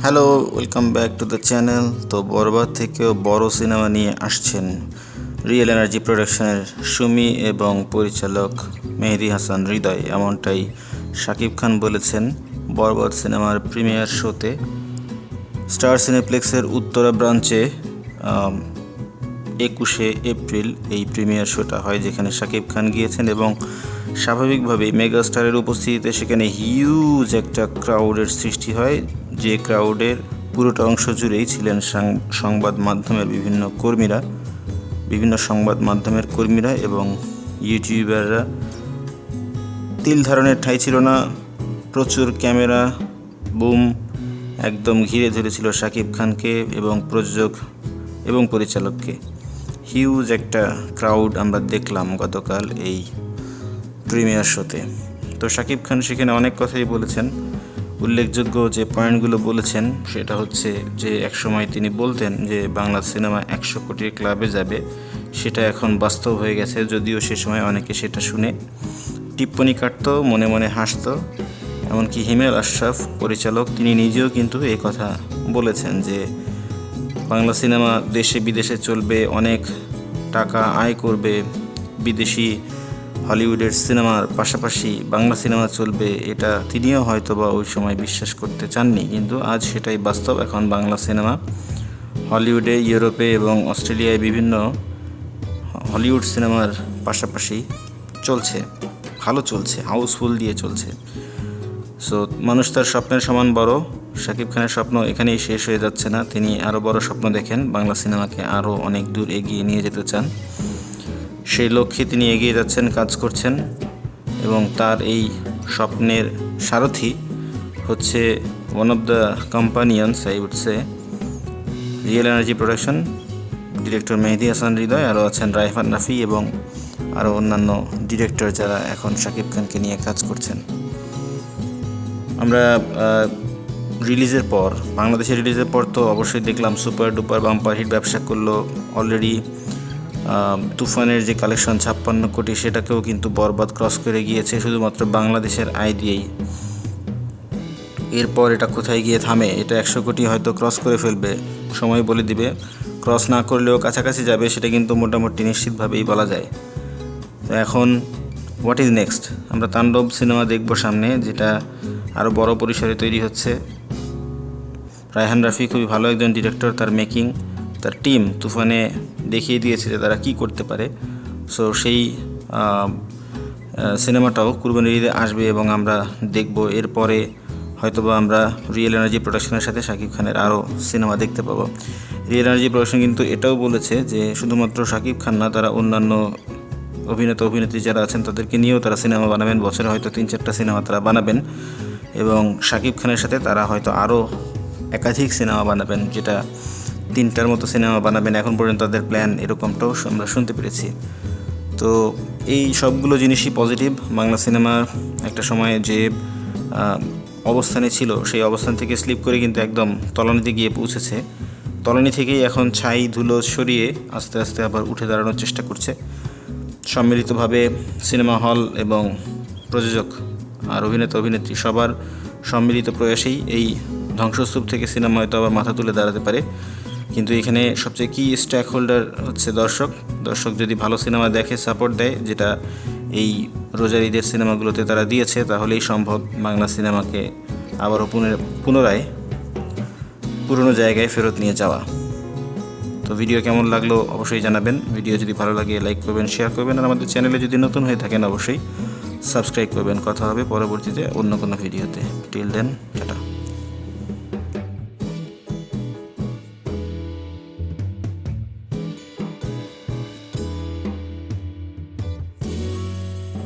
Hello, welcome back to the channel. তো বরবাদ থেকেও বড় সিনেমা নিয়ে আসছেন রিয়েল এনার্জি প্রোডাকশনের সুমি এবং পরিচালক মেহেদী হাসান হৃদয়। এমনটাই শাকিব খান বলেছেন বরবাদ সিনেমার প্রিমিয়ার শোতে। স্টার সিনেপ্লেক্সের উত্তরা ব্রাঞ্চে 21শে এপ্রিল এই প্রিমিয়ার শোটা হয়, যেখানে শাকিব খান গিয়েছেন এবং স্বাভাবিকভাবেই মেগাস্টারের উপস্থিতিতে সেখানে হিউজ একটা ক্রাউডের সৃষ্টি হয়, যে ক্রাউডের পুরোটা অংশ জুড়েই ছিলেন সংবাদ মাধ্যমের বিভিন্ন সংবাদ মাধ্যমের কর্মীরা এবং ইউটিউবাররা। তিল ধারণের ঠাঁই ছিল না, প্রচুর ক্যামেরা বুম একদম ঘিরে ধরেছিল শাকিব খানকে এবং প্রযোজক এবং পরিচালককে। হিউজ একটা ক্রাউড আমরা দেখলাম গতকাল এই প্রিমিয়ার শোতে। তো শাকিব খান সেখানে অনেক কথাই বলেছেন। উল্লেখযোগ্য যে পয়েন্টগুলো বলেছেন সেটা হচ্ছে যে একসময় তিনি বলতেন যে বাংলা সিনেমা 100 কোটির ক্লাবে যাবে, সেটা এখন বাস্তব হয়ে গেছে। যদিও সে সময় অনেকে সেটা শুনে টিপ্পনি কাটত, মনে মনে হাসত। এমনকি হিমেল আশরাফ পরিচালক, তিনি নিজেও কিন্তু এই কথা বলেছেন যে বাংলা সিনেমা দেশে বিদেশে চলবে, অনেক টাকা আয় করবে, বিদেশি হলিউডের সিনেমার পাশাপাশি বাংলা সিনেমা চলবে। এটা তিনিও হয়তোবা ওই সময় বিশ্বাস করতে চাননি, কিন্তু আজ সেটাই বাস্তব। এখন বাংলা সিনেমা হলিউডে, ইউরোপে এবং অস্ট্রেলিয়ায় বিভিন্ন হলিউড সিনেমার পাশাপাশি চলছে, ভালো চলছে, হাউসফুল দিয়ে চলছে। সো মানুষ তার স্বপ্নের সমান বড়। শাকিব খানের স্বপ্ন এখানেই শেষ হয়ে যাচ্ছে না, তিনি আরও বড় স্বপ্ন দেখেন, বাংলা সিনেমাকে আরও অনেক দূর এগিয়ে নিয়ে যেতে চান। সেই লক্ষ্যে তিনি এগিয়ে যাচ্ছেন, কাজ করছেন এবং তার এই স্বপ্নের সারথি হচ্ছে one of the companions, I would say, real energy production, director Mehedi Hasan Hridoy, আরও আছেন রায়হান রাফি এবং আরও অন্যান্য ডিরেক্টর যারা এখন শাকিব খানকে নিয়ে কাজ করছেন। আমরা বাংলাদেশে রিলিজের পর তো অবশ্যই দেখলাম সুপার ডুপার বাম্পার হিট ব্যবসা করলো। অলরেডি তুফানের যে কালেকশন 56 কোটি, সেটাকেও কিন্তু বরবাদ ক্রস করে গিয়েছে শুধুমাত্র বাংলাদেশের আয় দিয়েই। এরপর এটা কোথায় গিয়ে থামে, এটা 100 কোটি হয়তো ক্রস করে ফেলবে, সময় বলে দিবে। ক্রস না করলেও কাছাকাছি যাবে, সেটা কিন্তু মোটামুটি নিশ্চিতভাবেই বলা যায়। তো এখন হোয়াট ইজ নেক্সট? আমরা তাণ্ডব সিনেমা দেখব সামনে, যেটা আরও বড় পরিসরে তৈরি হচ্ছে। রায়হান রাফি খুবই ভালো একজন ডিরেক্টর, তার মেকিং, তার টিম তুফানে দেখিয়ে দিয়েছে যে তারা কী করতে পারে। সো সেই সিনেমাটাও কুরবানির ঈদে আসবে এবং আমরা দেখব। এরপরে হয়তোবা আমরা রিয়েল এনার্জি প্রোডাকশনের সাথে শাকিব খানের আরও সিনেমা দেখতে পাবো। রিয়েল এনার্জি প্রোডাকশন কিন্তু এটাও বলেছে যে শুধুমাত্র শাকিব খান না, তারা অন্যান্য অভিনেত্রী যারা আছেন তাদেরকে নিয়েও তারা সিনেমা বানাবেন। বছরে হয়তো 3-4টা সিনেমা তারা বানাবেন এবং শাকিব খানের সাথে তারা হয়তো আরও একাধিক সিনেমা বানাবেন, যেটা 3টার মতো সিনেমা বানাবেন এখন পর্যন্ত তাদের প্ল্যান, এরকমটাও আমরা শুনতে পেরেছি। তো এই সবগুলো জিনিসই পজিটিভ। বাংলা সিনেমার একটা সময়ে যে অবস্থানে ছিল, সেই অবস্থান থেকে স্লিপ করে কিন্তু একদম তলানিতে গিয়ে পৌঁছেছে। তলানি থেকেই এখন ছাই ধুলো সরিয়ে আস্তে আস্তে আবার উঠে দাঁড়ানোর চেষ্টা করছে। সম্মিলিতভাবে সিনেমা হল এবং প্রযোজক আর অভিনেত্রী সবার সম্মিলিত প্রয়াসেই এই ধ্বংসস্তূপ থেকে সিনেমা হয়তো আবার মাথা তুলে দাঁড়াতে পারে। কিন্তু এখানে সবচেয়ে কি স্টেক হোল্ডার হচ্ছে দর্শক যদি ভালো সিনেমা দেখে, সাপোর্ট দেয়, যেটা এই রোজার ঈদের সিনেমাগুলোতে তারা দিয়েছে, তাহলেই সম্ভব বাংলা সিনেমাকে আবারও পুনরায় পুরনো জায়গায় ফেরত নিয়ে যাওয়া। তো ভিডিও কেমন লাগলো অবশ্যই জানাবেন। ভিডিও যদি ভালো লাগে লাইক করবেন, শেয়ার করবেন, আর আমাদের চ্যানেলে যদি নতুন হয়ে থাকেন অবশ্যই সাবস্ক্রাইব করবেন। কথা হবে পরবর্তীতে অন্য কোনো ভিডিওতে। Till then, tata.